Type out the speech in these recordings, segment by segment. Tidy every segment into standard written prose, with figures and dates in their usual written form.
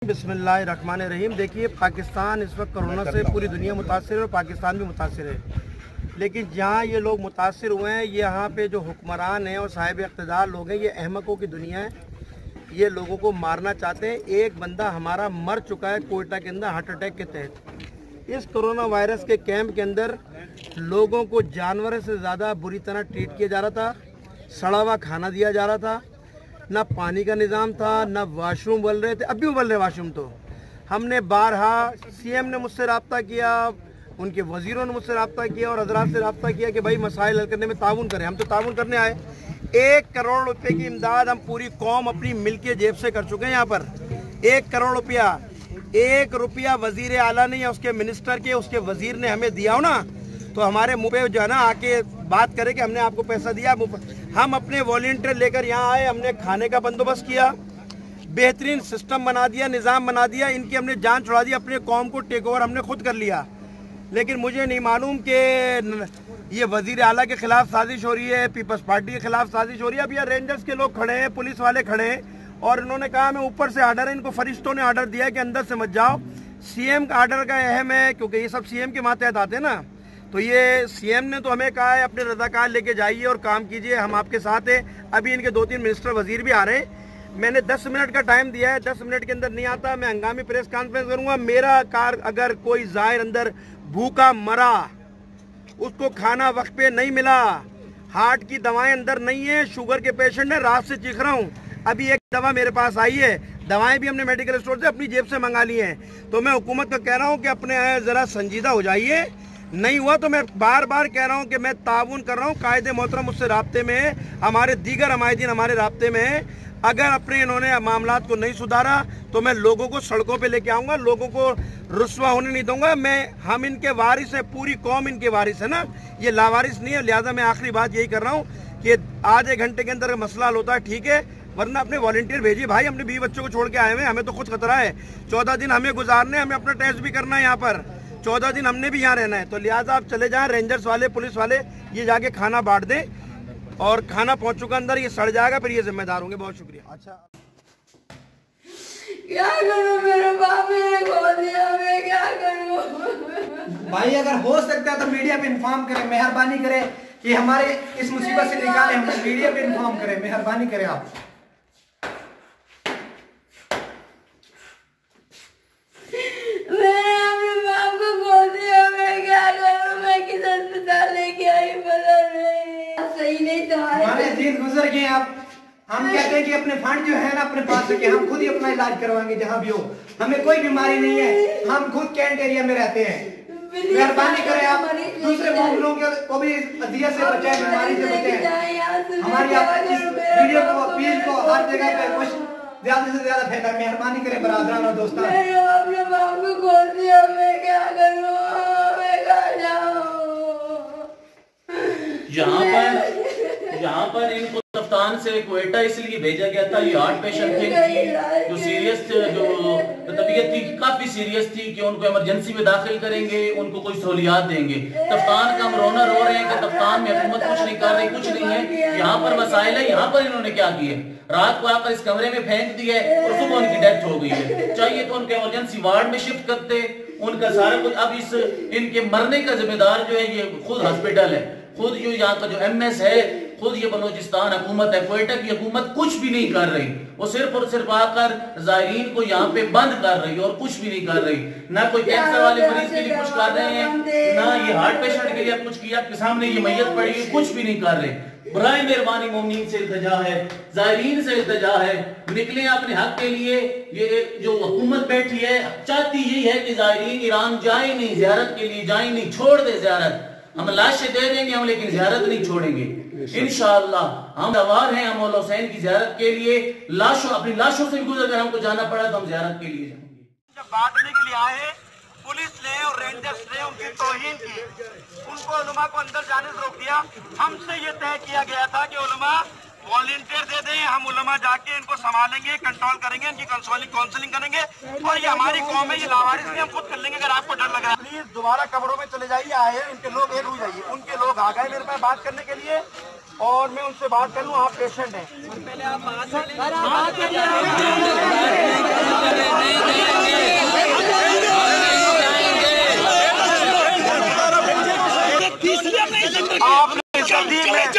बिस्मिल्लाहिर्रहमानिर्रहीम। देखिए, पाकिस्तान इस वक्त कोरोना से पूरी दुनिया मुतासिर है और पाकिस्तान भी मुतासिर है। लेकिन जहाँ ये लोग मुतासिर हुए हैं, ये यहाँ पे जो हुक्मरान हैं और साहिब इक़्तिदार लोग हैं, ये अहमकों की दुनिया है। ये लोगों को मारना चाहते हैं। एक बंदा हमारा मर चुका है कोयटा के अंदर हार्ट अटैक के तहत। इस कोरोना वायरस के कैंप के अंदर लोगों को जानवरों से ज़्यादा बुरी तरह ट्रीट किया जा रहा था। सड़ा हुआ खाना दिया जा रहा था, ना पानी का निज़ाम था, ना वाशरूम बल रहे थे। अभी भी बल रहे वाशरूम। तो हमने बारहा सीएम ने मुझसे रब्ता किया, उनके वजीरों ने मुझसे रब्ता किया और हजरात से रब्ता किया कि भाई मसाइल हल करने में ताउन करें। हम तो ताउन करने आए। 1 करोड़ रुपए की इमदाद हम पूरी कौम अपनी मिल के जेब से कर चुके हैं। यहाँ पर 1 करोड़ रुपया, 1 रुपया वजीर आला ने या उसके मिनिस्टर के उसके वजीर ने हमें दिया हो ना, तो हमारे मुँह पे जो है ना आके बात करे कि हमने आपको पैसा दिया। हम अपने वॉलंटियर लेकर यहाँ आए, हमने खाने का बंदोबस्त किया, बेहतरीन सिस्टम बना दिया, निज़ाम बना दिया। इनकी हमने जान छुड़ा दी, अपने कौम को टेक ओवर हमने खुद कर लिया। लेकिन मुझे नहीं मालूम कि ये वजीर आला के खिलाफ साजिश हो रही है, पीपल्स पार्टी के खिलाफ साजिश हो रही है। अब यहाँ रेंजर्स के लोग खड़े हैं, पुलिस वाले खड़े हैं और इन्होंने कहा हमें ऊपर से आर्डर है। इनको फरिश्तों ने आर्डर दिया कि अंदर से मत जाओ। सीएम का आर्डर का अहम है, क्योंकि ये सब सीएम के मातहत आते हैं ना। तो ये सीएम ने तो हमें कहा है अपने रज़ाकार लेके जाइए और काम कीजिए, हम आपके साथ हैं। अभी इनके 2-3 मिनिस्टर वजीर भी आ रहे हैं। मैंने 10 मिनट का टाइम दिया है, 10 मिनट के अंदर नहीं आता मैं हंगामी प्रेस कॉन्फ्रेंस करूंगा। मेरा कार अगर कोई ज़ाहिर अंदर भूखा मरा, उसको खाना वक्त पे नहीं मिला, हार्ट की दवाएं अंदर नहीं है, शुगर के पेशेंट है, रात से चीख रहा हूँ। अभी एक दवा मेरे पास आई है, दवाएं भी हमने मेडिकल स्टोर से अपनी जेब से मंगा ली हैं। तो मैं हुकूमत को कह रहा हूँ कि अपने ज़रा संजीदा हो जाइए। नहीं हुआ तो मैं बार बार कह रहा हूँ कि मैं ताउन कर रहा हूँ। कायदे मोहतरम मुझसे राब्ते में है, हमारे दीगर हमायदीन हमारे राब्ते में है। अगर अपने इन्होंने मामलात को नहीं सुधारा तो मैं लोगों को सड़कों पे लेके आऊँगा, लोगों को रुस्वा होने नहीं दूंगा। हम इनके वारिस है, पूरी कौम इनके वारिस है ना, ये लावारिस नहीं है। लिहाजा मैं आखिरी बात यही कर रहा हूँ कि आधे घंटे के अंदर मसला हल होता है ठीक है, वरना अपने वॉलंटियर भेजिए भाई। हमने 20 बच्चों को छोड़ के आए हुए, हमें तो खुद खतरा है। 14 दिन हमें गुजारने, हमें अपना टेस्ट भी करना है यहाँ पर। 14 दिन हमने भी यहाँ रहना है। तो लिहाजा आप चले जाएं, रेंजर्स वाले पुलिस वाले ये जाके खाना बांट दें। और खाना पहुंच चुका अंदर, ये सड़ जाएगा, फिर ये जिम्मेदार होंगे। बहुत शुक्रिया। अच्छा क्या करूं, मेरे बाप ने खो दिया, मैं क्या करूं? भाई अगर हो सकता है तो मीडिया पे इन्फॉर्म करें, मेहरबानी करें कि हमारे इस मुसीबत से निकालें। हमें मीडिया पे इन्फॉर्म करें, मेहरबानी करें आप। मैंने अपने बाप को खो दिया, मैं क्या करूं? मैं किस अस्पताल लेके आई, पता नहीं। सही नहीं था हमारे दिन गुजर गए। आप हम कहते हैं कि अपने फंड जो है ना अपने पास रखे, हम खुद ही अपना इलाज करवाएंगे जहाँ भी हो। हमें कोई बीमारी नहीं है, हम खुद कैंट एरिया में रहते हैं। मेहरबानी करें आप दूसरे लोगों को भी अजियत से बचाएं, बीमारी से बचाएं। हमारी आप इस वीडियो को अपील को हर जगह पे कुछ ज्यादा से ज्यादा फैला। मेहरबानी करें बरादरान और दोस्तों। मैंने अपने बाप को खो दिया, मैं क्या करूं? मैं कहाँ जाऊं? यहाँ पर इनको कप्तान से कोयटा इसलिए भेजा गया था, ये हार्ट पेशेंट थे जो सीरियस थे, जो तबीयत थी काफी सीरियस थी कि उनको इमरजेंसी में दाखिल करेंगे, उनको कोई सहूलियात देंगे। कप्तान का हम रोना रो रहे हैं कि कप्तान में हुकूमत कुछ नहीं कर रही, कुछ नहीं है। यहाँ पर मसाइल है। यहाँ पर इन्होंने क्या किया, रात को आकर इस कमरे में फेंक दिया और सुबह उनकी डेथ हो गई है। चाहिए तो उनके इमरजेंसी वार्ड में शिफ्ट करते, उनका सारा कुछ। अब इनके मरने का जिम्मेदार जो है ये खुद हॉस्पिटल है, खुद जो यहाँ का जो MS है, खुद ये बलोचिस्तान हुकूमत है। कोयटा की हुकूमत कुछ भी नहीं कर रही, वो सिर्फ और सिर्फ आकर ज़ायरीन को यहाँ पे बंद कर रही है और कुछ भी नहीं कर रही। ना कोई कैंसर वाले मरीज के लिए कुछ कर रहे हैं, ना ये हार्ट पेशेंट के लिए कुछ किया। आपके सामने ये मैयत पड़ी है, कुछ भी नहीं कर रहे। बराए मेहरबानी मोमिनीन से इल्तिजा है, ज़ायरीन से इल्तिजा है, निकले अपने हक के लिए। ये जो हुकूमत बैठी है चाहती यही है कि ज़ायरीन ईरान जाए नहीं, ज़ियारत के लिए जाए नहीं, छोड़ दे ज़ियारत। हम लाशें दे देंगे हम, लेकिन ज़ियारत नहीं छोड़ेंगे इंशाअल्लाह। हम सवार हैं, हम मौला हुसैन की ज़ियारत के लिए अपनी लाशों से भी गुजर कर हमको जाना पड़ा तो हम ज़ियारत के लिए जाएंगे। जब बांटने के लिए आए पुलिस ने और रेंजर्स ने उनकी तौहीन की, उनको उलमा को अंदर जाने से रोक दिया। हमसे ये तय किया गया था कि उलमा वॉलंटियर दे दें, हम उलमा जाके इनको संभालेंगे, कंट्रोल करेंगे, इनकी काउंसलिंग करेंगे। और ये हमारी कौम है, ये लावारिस नहीं, हम खुद कर लेंगे। अगर आपको डर लग रहा है प्लीज दोबारा कमरों में चले जाइए। आए उनके लोग एक हो जाइए, उनके लोग आ गए मेरे पास बात करने के लिए और मैं उनसे बात कर लूँ। आप पेशेंट हैं, पहले आप बात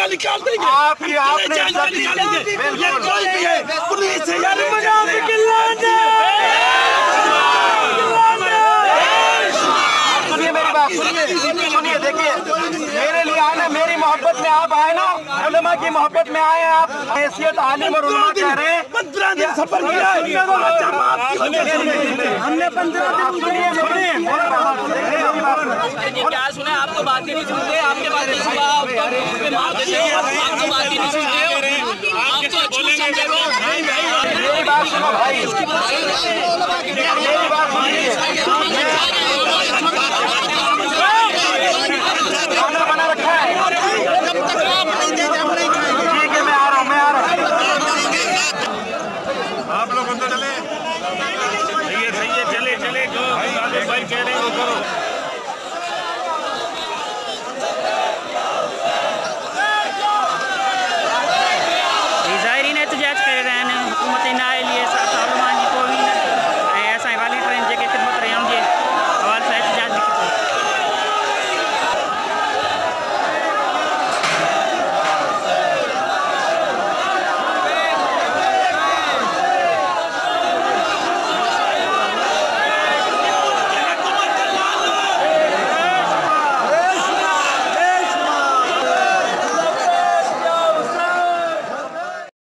निकाल देंगे, आपकी आपने जान निकालेंगे। ये कोई भी है पुलिस है यार, सुनिए मेरी बात, सुनिए देखिए, मेरे लिए आना, मेरी मोहब्बत में आप आए ना, उलमा की मोहब्बत में आए आप, हैसियत आलिम और उलमा कह रहे हैं 15 दिन सफर किया है। हमने 15 दिन क्या सुने, आप तो बात ही नहीं सुनते, आपके बात नहीं सुना, आप तो बात ही नहीं सुनते हो, आप तो बोलेंगे। मेरी बात सुनो भाई, मेरी बात सुनिए, खाना बना रखा है, ठीक है मैं आ रहा हूँ। आप लोग अंदर चले, सही है चले जो भाई कह रहे हैं वो करो।